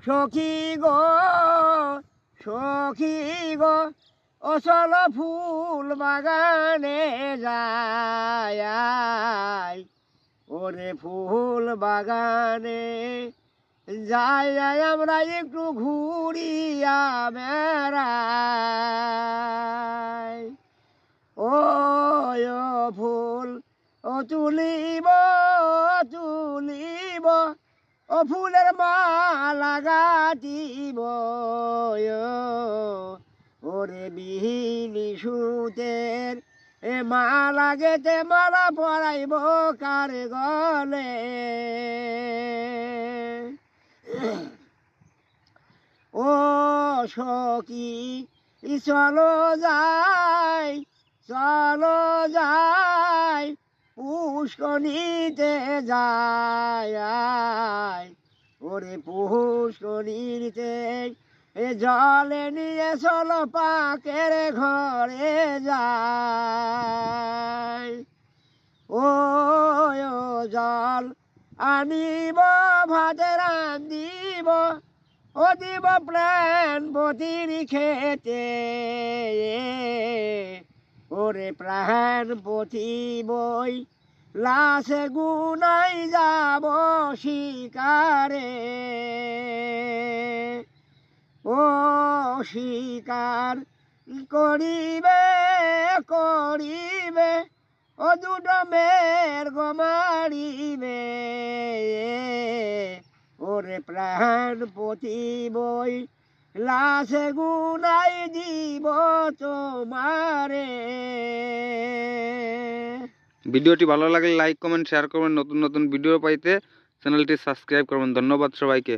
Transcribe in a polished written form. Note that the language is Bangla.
সখী গো সখী গো ও চলো ফুল বাগানে যাই ওরে ফুল বাগানে যাই আমরা একটু ঘুরিয়া বেড়াই ও ফুল ও তুলিব তুলিব ও ফুলের মালা গাঁথিব ওরে বিহিনী সুতের এ মালা গেতে মালা পরাইব কার গলে ও সখী চলো যাই পুষ্করিণীতে যাই ওরে পুষ্করিণীতে এ জলে নিয়ে চলো পাকের ঘরে যাই ও জল আনিব ভাতে রান্ধিব ও দিব প্রাণ পতির খেতে ওরে প্রাণ পতি বই লাশে গুনাই যাব শিকারে ও শিকার করিবে ও দুটো মেয়ের মারিবে ওরে প্রাণ পতি বই লাশে গুনাই দিব তোমারে। ভিডিওটি ভালো লাগলে লাইক কমেন্ট শেয়ার করবেন, নতুন নতুন ভিডিও পাইতে চ্যানেলটি সাবস্ক্রাইব করবেন। ধন্যবাদ সবাইকে।